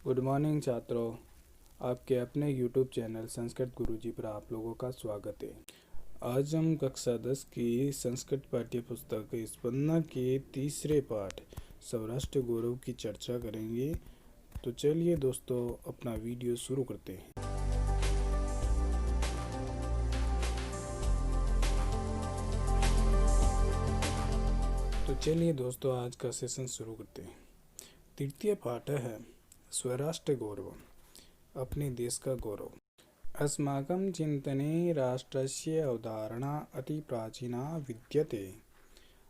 Good morning छात्रों। आपके अपने यूट्यूब चैनल संस्कृत गुरुजी पर आप लोगों का स्वागत है। आज हम कक्षा 10 की संस्कृत पाठ्य पुस्तक स्पंदना के तीसरे पाठ सौराष्ट्र गौरव की चर्चा करेंगे। तो चलिए दोस्तों अपना वीडियो शुरू करते हैं। तो चलिए दोस्तों आज का सेशन शुरू करते हैं। तृतीय पाठ है स्वराष्ट्र गौरव, अपने देश का गौरव। अस्माकं चिंतने राष्ट्रस्य अवधारणा अति प्राचीना विद्यते।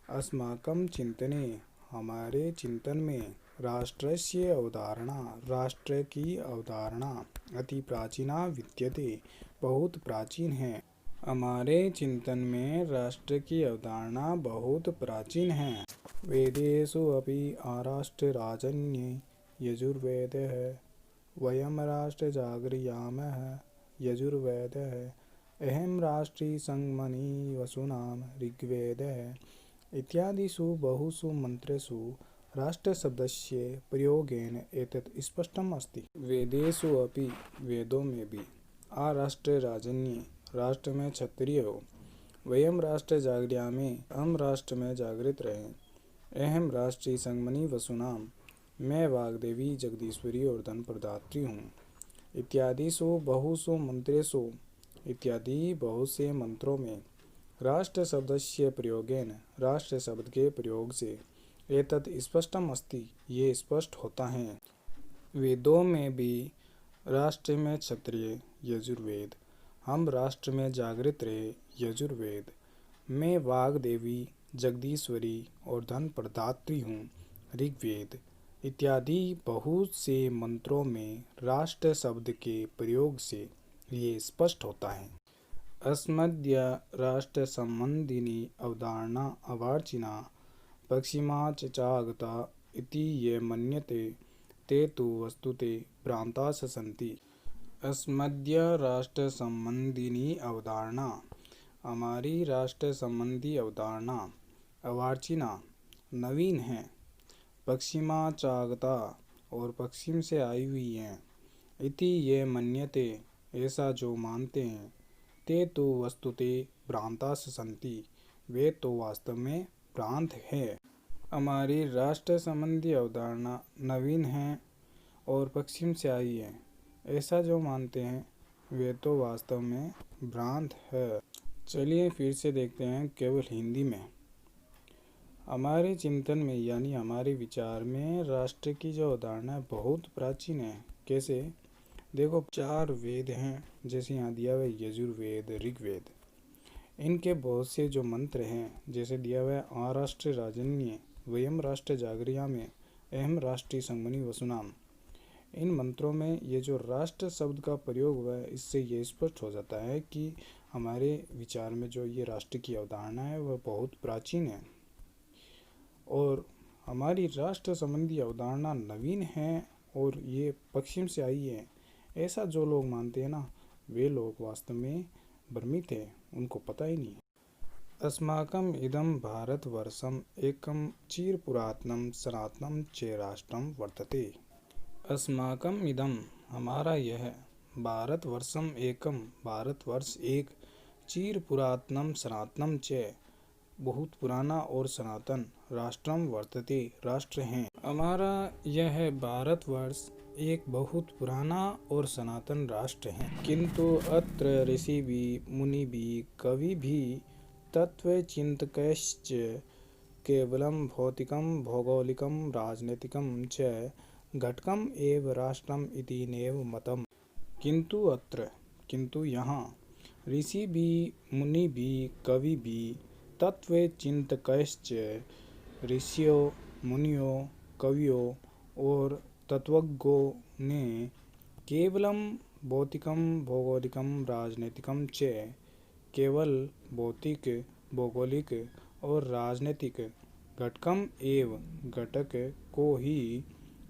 अस्माकं चिंतने, हमारे चिंतन में, राष्ट्रस्य अवधारणा, राष्ट्र की अवधारणा, अति प्राचीना विद्यते, बहुत प्राचीन है। हमारे चिंतन में राष्ट्र की अवधारणा बहुत प्राचीन है। वेदेषु अपि आराष्ट्र राजन्ये यजुर्वेदः वयम राष्ट्र जागृयामः यजुर्वेदः अहम राष्ट्री संगमनि वसूनाम ऋग्वेदः इत्यादिषु बहुषु मंत्रेषु राष्ट्रशब्दस्य प्रयोगेन एतत् स्पष्टम् अस्ति। वेदेषु अपि, वेदों में भी, आराष्ट्र राजन्ये, राष्ट्र में क्षत्रिय हो, वयम राष्ट्र जागृयामे, हम राष्ट्र में जागृत रहे, अहम राष्ट्री संगमनि वसुनाम, मैं वाग्देवी जगदीश्वरी और धन प्रदात्री हूँ, इत्यादिषु बहुषु मंत्रेषु, इत्यादि बहुत से मंत्रों में, राष्ट्र शब्दस्य प्रयोगेन, राष्ट्र शब्द के प्रयोग से, एतत् स्पष्टम अस्ति, ये स्पष्ट होता है। वेदों में भी राष्ट्र में क्षत्रिय यजुर्वेद, हम राष्ट्र में जागृत रहे यजुर्वेद, मैं वाग्देवी जगदीश्वरी और धन प्रदात्री हूँ ऋग्वेद, इत्यादि बहुत से मंत्रों में राष्ट्र शब्द के प्रयोग से ये स्पष्ट होता है। अस्मद्य राष्ट्र संबंधिनी अवधारणा अवार्चिना पश्चिमाच चागता इति ये मन्यते ते तु वस्तुते भ्रांताः सन्ति। अस्मद्य राष्ट्र संबंधिनी अवधारणा, हमारी राष्ट्र संबंधी अवधारणा, अवार्चिना, नवीन है, पश्चिमाचागता, और पश्चिम से आई हुई हैं, इति ये मन्यते, ऐसा जो मानते हैं, ते तो वस्तुते भ्रांताः सन्ति, वे तो वास्तव में भ्रांत है। हमारी राष्ट्र संबंधी अवधारणा नवीन है और पश्चिम से आई है, ऐसा जो मानते हैं, वे तो वास्तव में भ्रांत है। चलिए फिर से देखते हैं केवल हिंदी में। हमारे चिंतन में यानी हमारे विचार में राष्ट्र की जो अवधारणा बहुत प्राचीन है। कैसे? देखो, 4 वेद हैं, जैसे यहाँ दिया हुआ है यजुर्वेद, ऋग्वेद, इनके बहुत से जो मंत्र हैं, जैसे दिया हुआ है आराष्ट्र राजन्ये वयम राष्ट्र जागृयामे अहम राष्ट्री संगमनि वसुनाम। इन मंत्रों में ये जो राष्ट्र शब्द का प्रयोग हुआ है, इससे ये स्पष्ट हो जाता है कि हमारे विचार में जो ये राष्ट्र की अवधारणा है वह बहुत प्राचीन है और हमारी राष्ट्र संबंधी अवधारणा नवीन है और ये पश्चिम से आई है, ऐसा जो लोग मानते हैं ना, वे लोग वास्तव में भ्रमित है, उनको पता ही नहीं। अस्माकम इदम भारतवर्षम एकम चिरपुरातनम सनातनम च राष्ट्रम वर्तते। अस्माकम इदम, हमारा यह, भारतवर्षम एकम, भारतवर्ष एक, चिरपुरातनम सनातनम च, बहुत पुराना और सनातन, राष्ट्रम वर्तते, राष्ट्र हैं। हमारा यह भारतवर्ष एक बहुत पुराना और सनातन राष्ट्र है। किंतु अत्र ऋषि भी, मुनि भी, कवि भी, तत्वचिन्तकश्च केवलं भौतिकं भौगोलिकं राजनैतिकं च घटकम एव राष्ट्रम इति नैव मतम। किंतु अत्र, किंतु यहाँ, ऋषि भी, मुनि भी, कवि भी, तत्वचिन्तकश्च, ऋषियों, मुनियों, कवियों और तत्वज्ञों ने, केवलम भौतिकम भौगोलिकम राजनैतिकम च, केवल भौतिक, भौगोलिक और राजनीतिक घटकम एव, घटक को ही,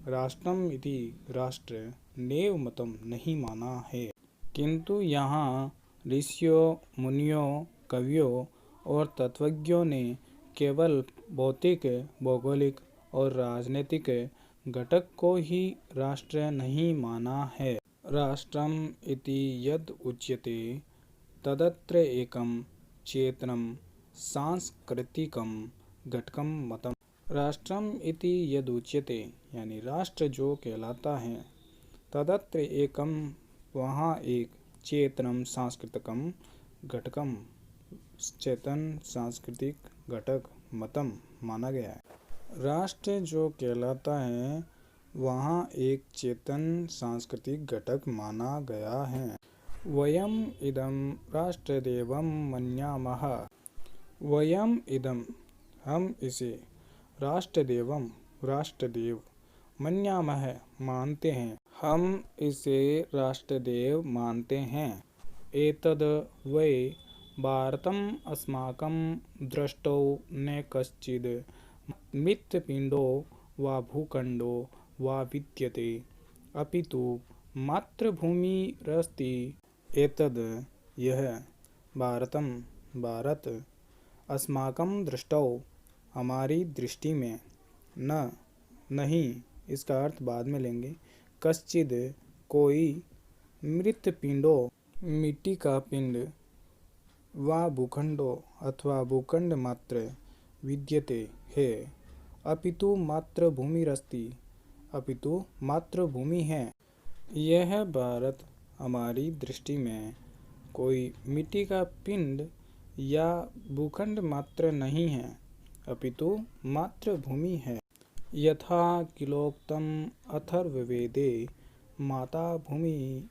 राष्ट्रम इति, राष्ट्र, नैव मतम, नहीं माना है। किंतु यहाँ ऋषियों, मुनियों, कवियों और तत्वज्ञों ने केवल भौतिक, भौगोलिक और राजनीतिक घटक को ही राष्ट्र नहीं माना है। राष्ट्रम इति यद उच्यते तदत्र एकम चेतनम सांस्कृतिकम घटकम मतम। राष्ट्रम इति यद उच्यते यानी राष्ट्र जो कहलाता है, तदत्र एकम वहाँ एक, चेतनम सांस्कृतिकम घटकम चेतन सांस्कृतिक घटक मतम माना गया है। राष्ट्र जो कहलाता है वहाँ एक चेतन सांस्कृतिक घटक माना गया है। वयम इदम राष्ट्रदेवम मन्यामः। वयम इदम हम इसे राष्ट्रदेवम राष्ट्रदेव मन्यामः मानते हैं, हम इसे राष्ट्रदेव मानते हैं। एतद् वै भारतम अस्माकं दृष्टौ न कश्चिद् मृत्पिंडो वा भूखंडो वा विद्यते अपितु मातृभूमिरस्ति। एतद् यह भारतम भारत अस्माकं दृष्टौ हमारी दृष्टि में, न नहीं इसका अर्थ बाद में लेंगे, कश्चिद कोई, मृत पिंडो मिट्टी का पिंड, वा भूखंडो अथवा भूखंड मात्र, विद्यते है, अपितु मातृभूमिरस्ति अपितु मातृभूमि है। यह भारत हमारी दृष्टि में कोई मिट्टी का पिंड या भूखंड मात्र नहीं है, अपितु मातृभूमि है। यथा किलोक्तम अथर्ववेदे माता भूमि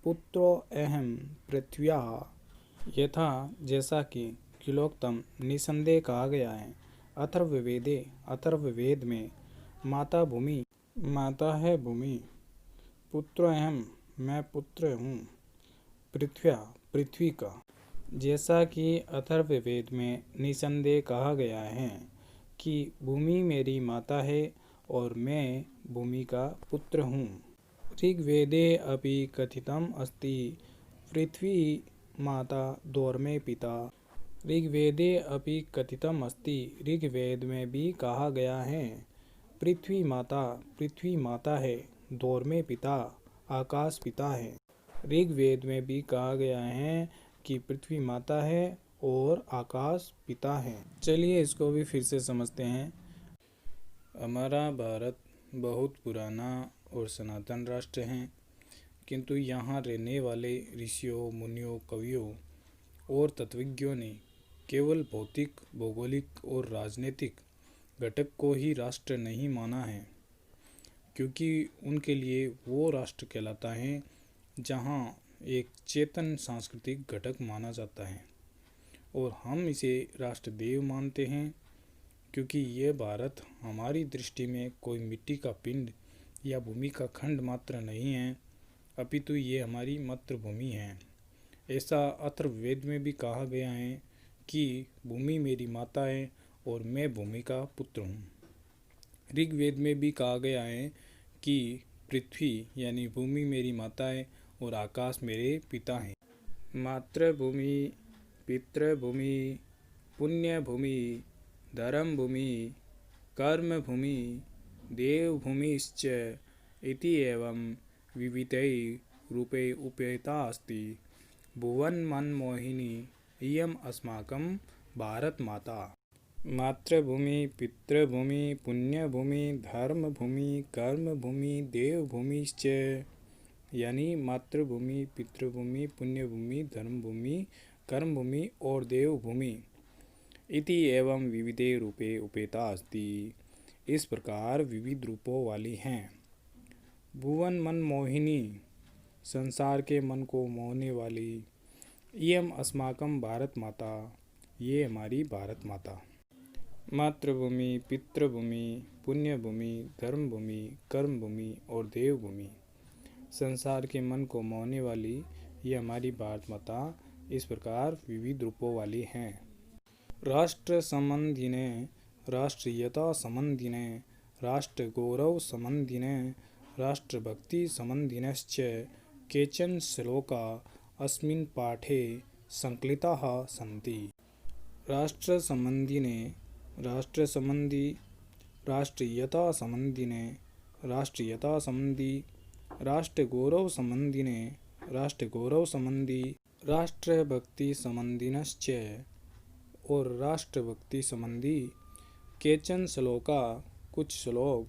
पुत्रो अहम पृथ्व्याः। यथा जैसा कि किलोक्तम निसंदेह कहा गया है, अथर्ववेदे अथर्ववेद में, माता भूमि माता है भूमि, पुत्रो अहम मैं पुत्र हूँ, पृथ्व्या पृथ्वी का। जैसा कि अथर्ववेद में निसंदेह कहा गया है कि भूमि मेरी माता है और मैं भूमि का पुत्र हूँ। ऋग्वेदे अपि कथितम अस्ति पृथ्वी माता दोर्मे पिता। ऋग्वेदे अपि कथितम अस्ति ऋग्वेद में भी कहा गया है, पृथ्वी माता है, दोर्मे पिता आकाश पिता है। ऋग्वेद में भी कहा गया है कि पृथ्वी माता है और आकाश पिता है। चलिए इसको भी फिर से समझते हैं। हमारा भारत बहुत पुराना और सनातन राष्ट्र है, किंतु यहाँ रहने वाले ऋषियों, मुनियों, कवियों और तत्वज्ञों ने केवल भौतिक, भौगोलिक और राजनीतिक घटक को ही राष्ट्र नहीं माना है, क्योंकि उनके लिए वो राष्ट्र कहलाता है जहाँ एक चेतन सांस्कृतिक घटक माना जाता है, और हम इसे राष्ट्रदेव मानते हैं क्योंकि ये भारत हमारी दृष्टि में कोई मिट्टी का पिंड या भूमि का खंड मात्र नहीं है, अपितु ये हमारी मातृभूमि है। ऐसा अथर्ववेद में भी कहा गया है कि भूमि मेरी माता है और मैं भूमि का पुत्र हूँ। ऋग्वेद में भी कहा गया है कि पृथ्वी यानी भूमि मेरी माता है और आकाश मेरे पिता हैं। मातृभूमि, पितृभूमि, पुण्यभूमि, धर्मभूमि, कर्मभूमि, देवभूमिश्च इति एवं विविधै रूपै उपेता अस्ति। भुवनमन्मोहिनी इयम् अस्माकं भारतमाता। मातृभूमि, पितृभूमि, पुण्यभूमि, धर्मभूमि, कर्मभूमि, देवभूमिश्च यानी मातृभूमि, पितृभूमि, पुण्यभूमि, धर्मभूमि, कर्मभूमि और देवभूमि इति एवं विविधे रूपे उपेता अस्ति। इस प्रकार विविध रूपों वाली हैं। भुवन मन मोहिनी संसार के मन को मोहने वाली, इयम अस्माकं भारत माता ये हमारी भारत माता। मातृभूमि, पितृभूमि, पुण्यभूमि, धर्मभूमि, कर्मभूमि और देवभूमि संसार के मन को मोहने वाली ये हमारी भारत माता इस प्रकार विविध रूपों वाली हैं। राष्ट्र संबंधिने, राष्ट्रीयता संबंधिने, राष्ट्र गौरव संबंधिने, राष्ट्रभक्ति संबंधिनश्च केचन श्लोका अस्मिन् पाठे संकलिताः सन्ति। राष्ट्र संबंधिने, राष्ट्र संबंधी, राष्ट्रीयता संबंधिने, राष्ट्रीयता संबंधी, राष्ट्र गौरव संबंधी, राष्ट्रभक्ति संबंधिनश्च और राष्ट्रभक्ति संबंधी केचन श्लोका, कुछ श्लोक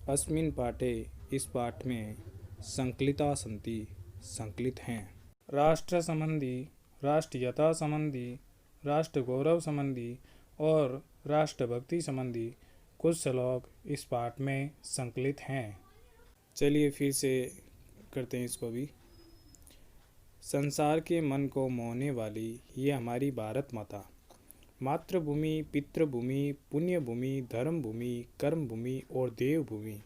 अस्मिन् पाठे, इस पाठ में संकलिता सन्ति, संकलित हैं। राष्ट्र संबंधी, राष्ट्रीयता संबंधी, राष्ट्र गौरव संबंधी और राष्ट्रभक्ति संबंधी कुछ श्लोक इस पाठ में संकलित हैं। चलिए फिर से करते हैं इसको भी। संसार के मन को मोहने वाली ये हमारी भारत माता, मातृभूमि, पितृभूमि, पुण्यभूमि, धर्मभूमि, कर्मभूमि और देवभूमि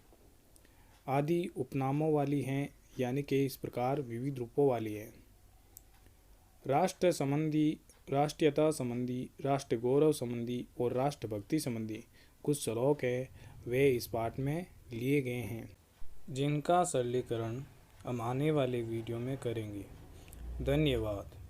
आदि उपनामों वाली हैं, यानी कि इस प्रकार विविध रूपों वाली है। राष्ट्र संबंधी, राष्ट्रीयता संबंधी, राष्ट्र गौरव संबंधी और राष्ट्रभक्ति संबंधी कुछ श्लोक है वे इस पाठ में लिए गए हैं, जिनका सरलीकरण हम आने वाले वीडियो में करेंगे। धन्यवाद।